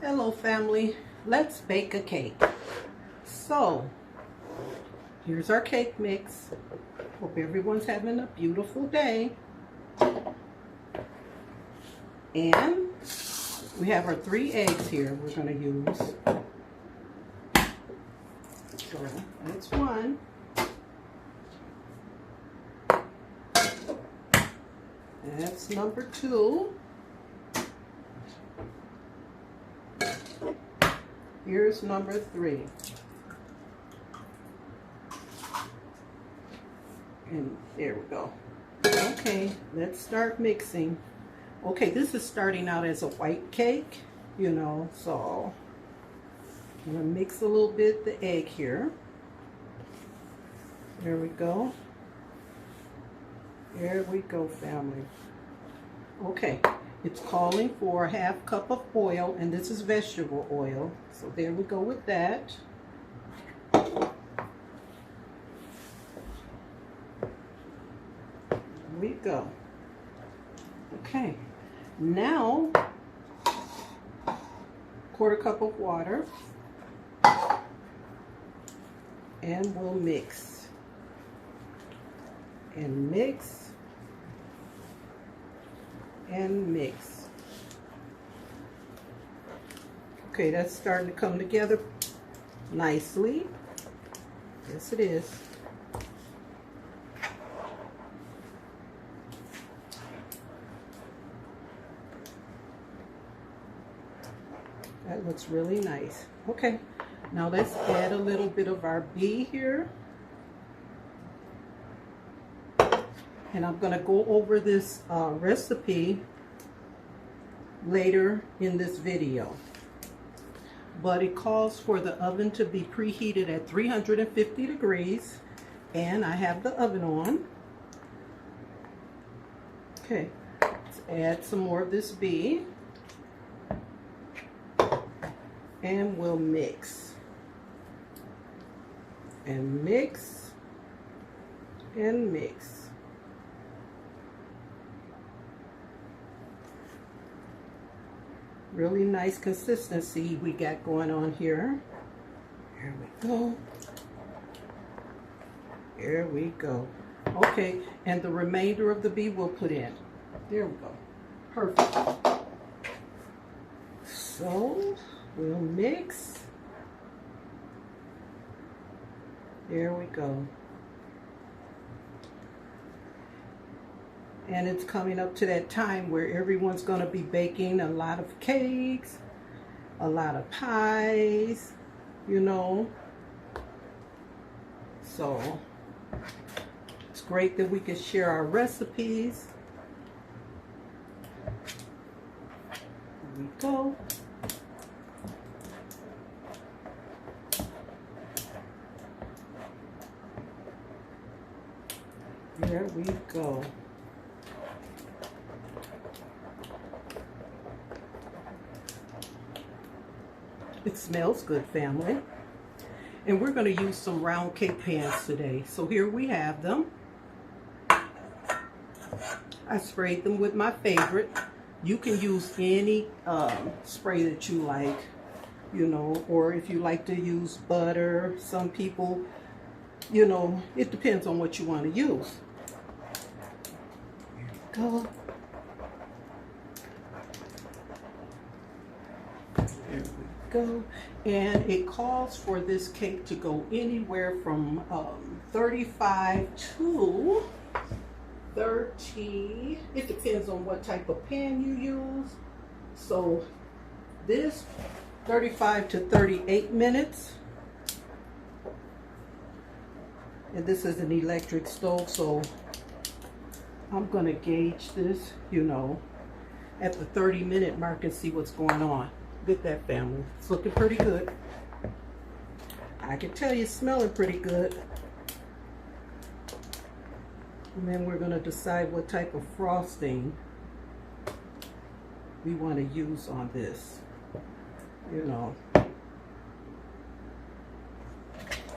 Hello family, let's bake a cake. So here's our cake mix. Hope everyone's having a beautiful day. And we have our 3 eggs here we're going to use. So that's 1. That's number 2. Here's number 3. And there we go. Okay, let's start mixing. Okay, this is starting out as a white cake, you know, so I'm going to mix a little bit the egg here. There we go. There we go, family. Okay, it's calling for a ½ cup of oil, and this is vegetable oil. So there we go with that. There we go. Okay, now ½ cup of water, and we'll mix and mix and mix. Okay, that's starting to come together nicely. Yes, it is. That looks really nice. Okay, now let's add a little bit of our bee here. And I'm going to go over this recipe later in this video. But it calls for the oven to be preheated at 350 degrees. And I have the oven on. Okay, let's add some more of this bee. And we'll mix. And mix. And mix. Really nice consistency we got going on here. Here we go. Here we go. Okay, and the remainder of the bee we'll put in. There we go. Perfect. So we'll mix. There we go. And it's coming up to that time where everyone's going to be baking a lot of cakes, a lot of pies, you know. So it's great that we can share our recipes. Here we go. There we go. It smells good, family. And we're going to use some round cake pans today. So here we have them. I sprayed them with my favorite. You can use any spray that you like, you know, or if you like to use butter. Some people, you know, it depends on what you want to use. Here we go. There we go. And it calls for this cake to go anywhere from 35 to 30. It depends on what type of pan you use. So this 35 to 38 minutes. And this is an electric stove, so I'm going to gauge this, you know, at the 30-minute mark and see what's going on. Look at that, family. It's looking pretty good. I can tell you it's smelling pretty good. And then we're going to decide what type of frosting we want to use on this, you know.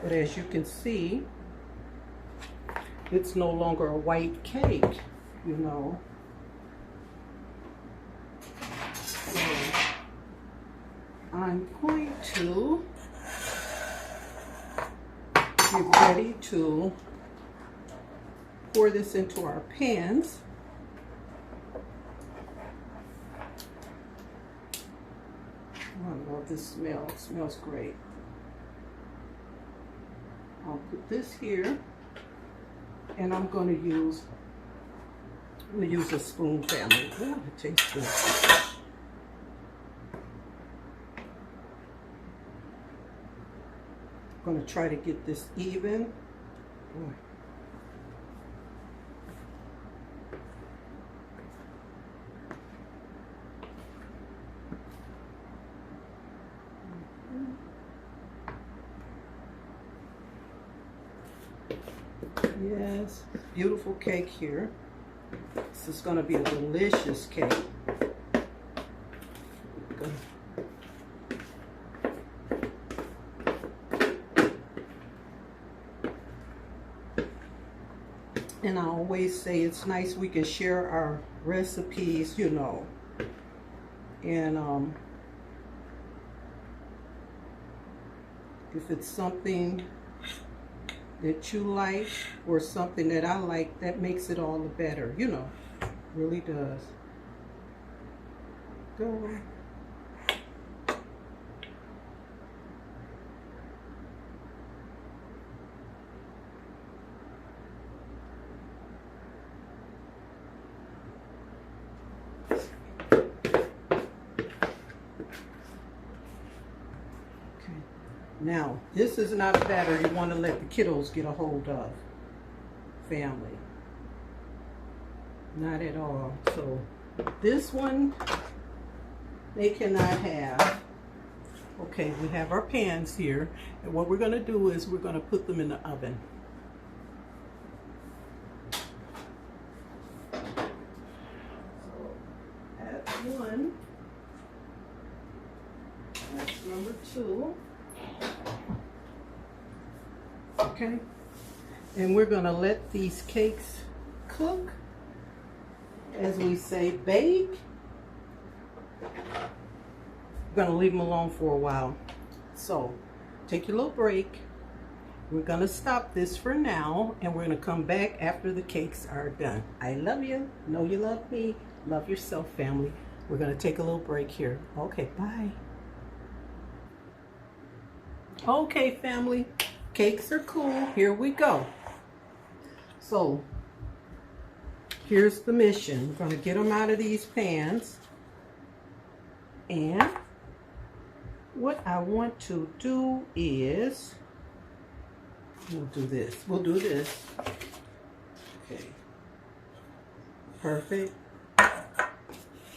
But as you can see, it's no longer a white cake, you know. So I'm going to get ready to pour this into our pans. I love this smell. It smells great. I'll put this here, and I'm going to use a spoon, family. Oh, it tastes good. I'm going to try to get this even. Boy. Yes, beautiful cake here. This is going to be a delicious cake. And I always say it's nice we can share our recipes, you know. And if it's something that you like or something that I like, that makes it all the better, you know. Really does. Go. Now, this is not a batter you want to let the kiddos get a hold of, family. Not at all. So, this one, they cannot have. Okay, we have our pans here. And what we're going to do is we're going to put them in the oven. So, that's one. That's number two. Okay, and we're going to let these cakes cook, as we say, bake. We're going to leave them alone for a while. So, take your little break. We're going to stop this for now, and we're going to come back after the cakes are done. I love you. Know you love me. Love yourself, family. We're going to take a little break here. Okay, bye. Okay, family. Cakes are cool. Here we go. So, here's the mission. We're going to get them out of these pans. And what I want to do is, we'll do this. We'll do this. Okay. Perfect.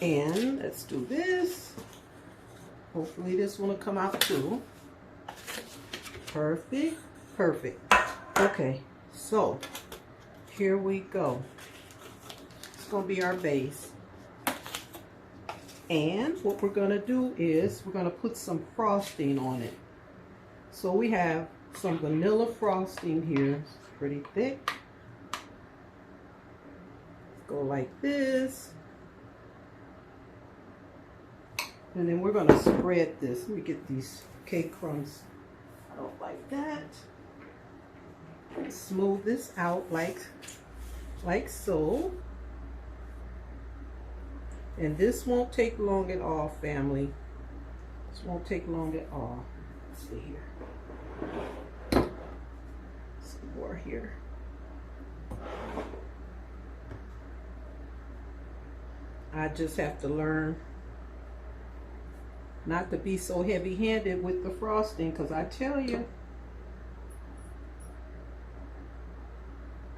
And let's do this. Hopefully this one will come out too. Perfect, perfect. Okay, so here we go. It's gonna be our base. And what we're gonna do is we're gonna put some frosting on it. So we have some vanilla frosting here. It's pretty thick. Go like this. And then we're gonna spread this. Let me get these cake crumbs out like that. Smooth this out like so. And this won't take long at all, family. This won't take long at all. Let's see here. Some more here. I just have to learn not to be so heavy-handed with the frosting, because I tell you,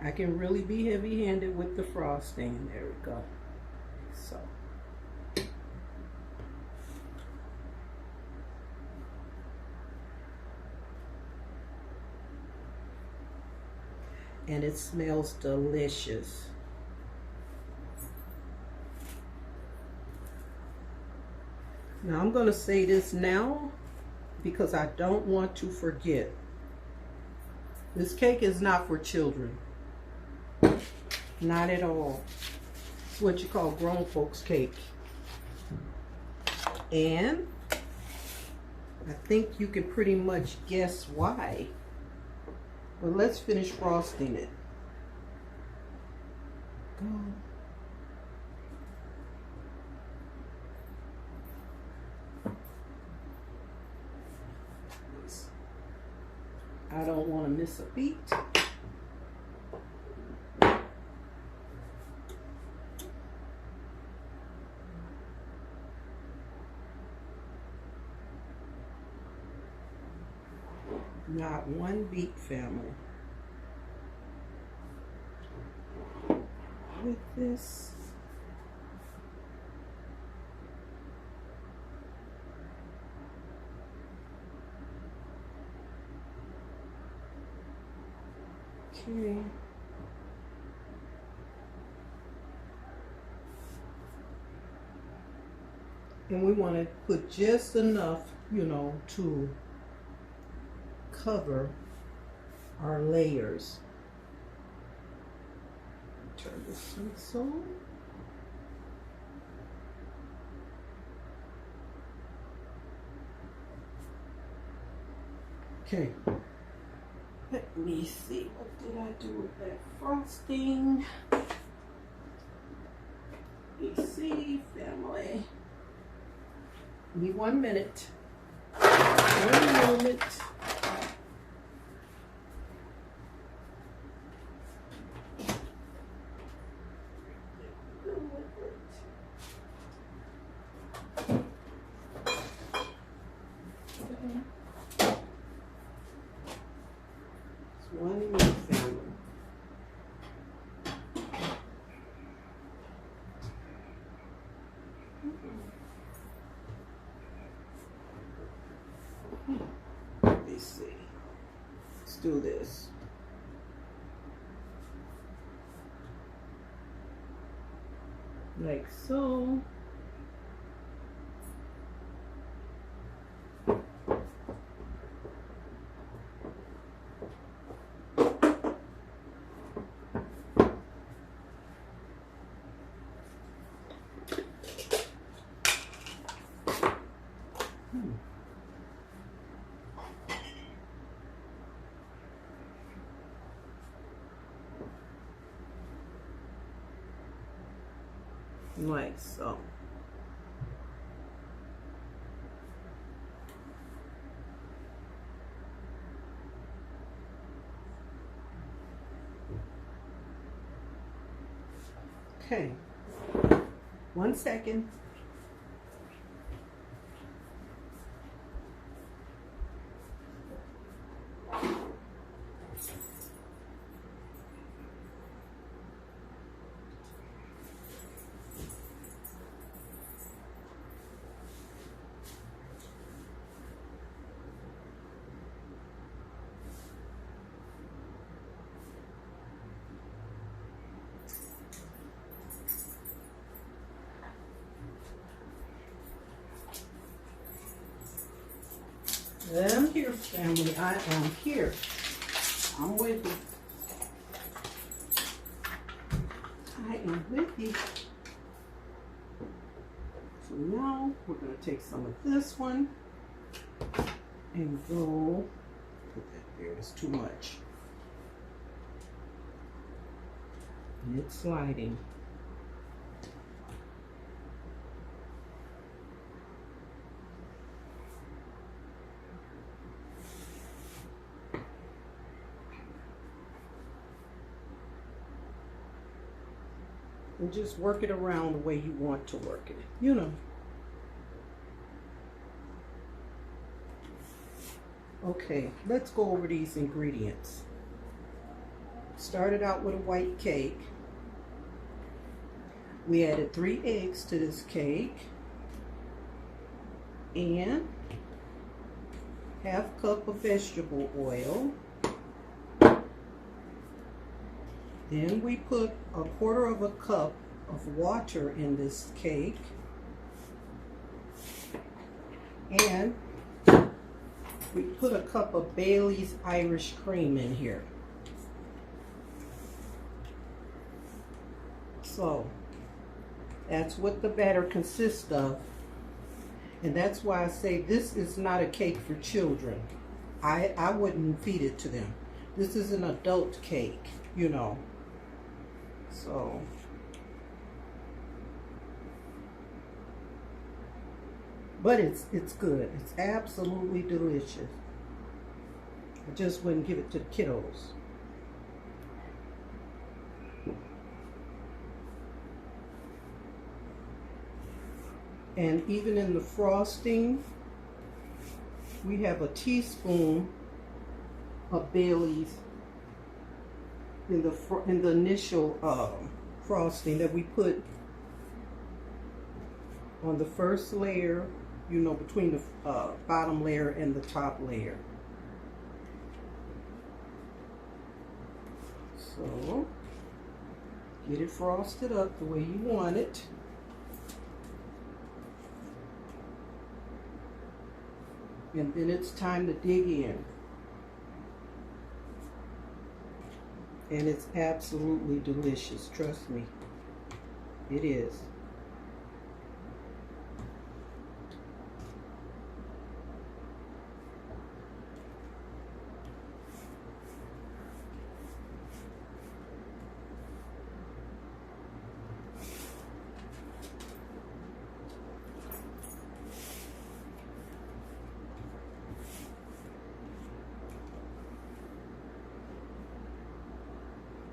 I can really be heavy-handed with the frosting. There we go. So. And it smells delicious. Now I'm going to say this now because I don't want to forget. This cake is not for children. Not at all. It's what you call grown folks cake. And I think you can pretty much guess why. But let's finish frosting it. Go. I don't want to miss a beat. Not one beat, family. With this. Okay. And we want to put just enough, you know, to cover our layers. Turn this on. Okay. Let me see, what did I do with that frosting? Let me see, family. Give me 1 minute. 1 moment. Let me see. Let's do this. Like so. Like so. Okay. 1 second. I'm here, family. I am here. I'm with you. I am with you. So now we're going to take some of this one and go. Put that there. It's too much. And it's sliding. And just work it around the way you want to work it, you know. Okay, let's go over these ingredients. Started out with a white cake. We added 3 eggs to this cake and ½ cup of vegetable oil. Then we put 1/4 cup of water in this cake, and we put a cup of Bailey's Irish cream in here. So that's what the batter consists of. And that's why I say this is not a cake for children. I wouldn't feed it to them. This is an adult cake, you know. So but it's good. It's absolutely delicious. I just wouldn't give it to the kiddos. And even in the frosting, we have a teaspoon of Bailey's in the initial frosting that we put on the first layer, you know, between the bottom layer and the top layer. So get it frosted up the way you want it. And then it's time to dig in. And it's absolutely delicious, trust me. It is.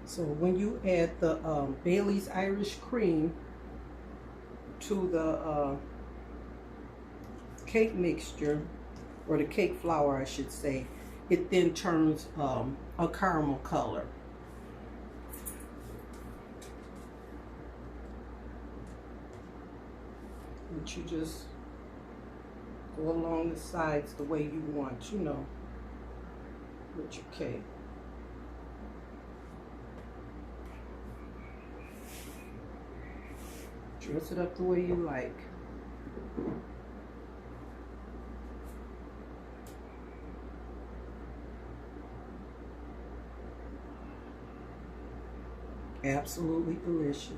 So when you add the Bailey's Irish cream to the cake mixture, or the cake flour I should say, it then turns a caramel color. And you just go along the sides the way you want, you know, with your cake. Dress it up the way you like. Absolutely delicious.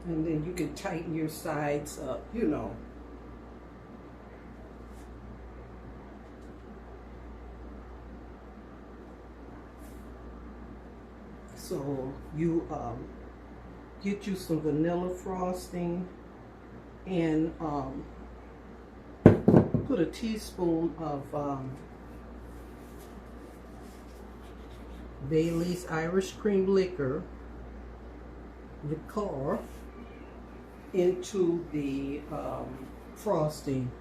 And then you can tighten your sides up, you know. So you get you some vanilla frosting and put a teaspoon of Bailey's Irish cream liquor into the frosting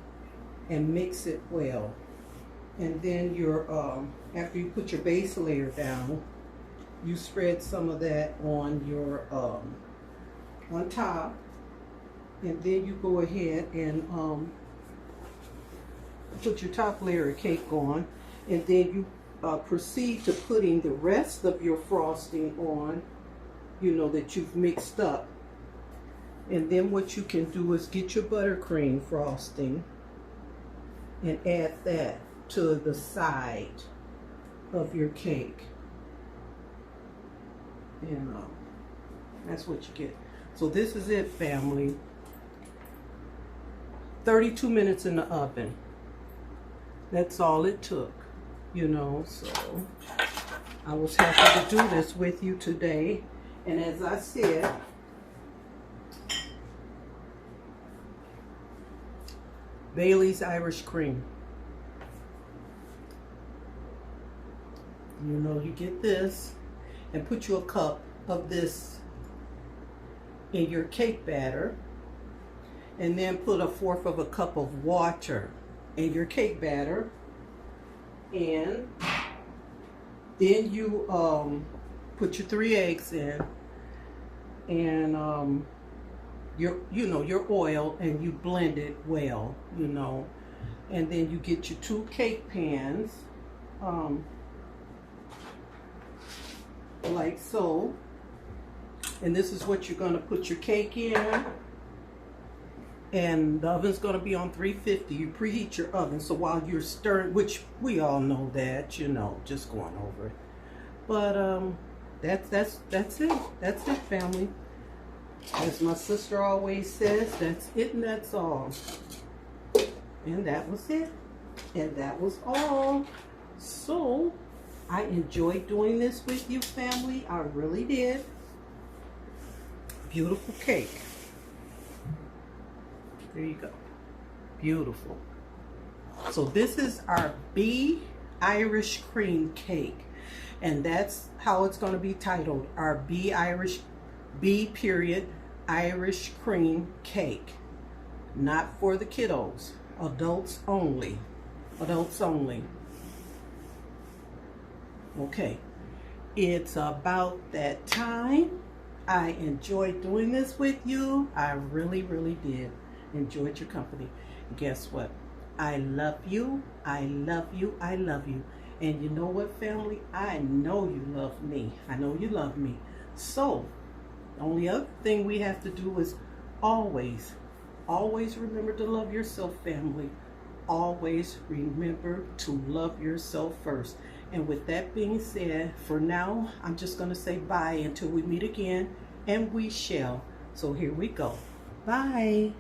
and mix it well. And then after you put your base layer down, you spread some of that on your on top, and then you go ahead and put your top layer of cake on, and then you proceed to putting the rest of your frosting on, you know, that you've mixed up. And then what you can do is get your buttercream frosting and add that to the side of your cake. And that's what you get. So this is it, family. 32 minutes in the oven. That's all it took, you know. So I was happy to do this with you today. And as I said, Bailey's Irish cream. You know, you get this and put you a cup of this in your cake batter, and then put 1/4 of a cup of water in your cake batter, and then you put your 3 eggs in, and your oil, and you blend it well, you know. And then you get your 2 cake pans, like so. And this is what you're going to put your cake in. And the oven's going to be on 350. You preheat your oven, so while you're stirring, which we all know that, you know, just going over it. But that's it. That's it, family. As my sister always says, that's it and that's all. And that was it. And that was all. So I enjoyed doing this with you, family. I really did. Beautiful cake. There you go. Beautiful. So this is our B Irish cream cake. And that's how it's going to be titled. Our B period Irish cream cake. Not for the kiddos. Adults only. Adults only. Okay. It's about that time. I enjoyed doing this with you. I really, really did. Enjoyed your company. Guess what? I love you. I love you. I love you. And you know what, family? I know you love me. I know you love me. So, the only other thing we have to do is always remember to love yourself, family. Always remember to love yourself first. And with that being said, for now, I'm just going to say bye until we meet again, and we shall. So here we go. Bye.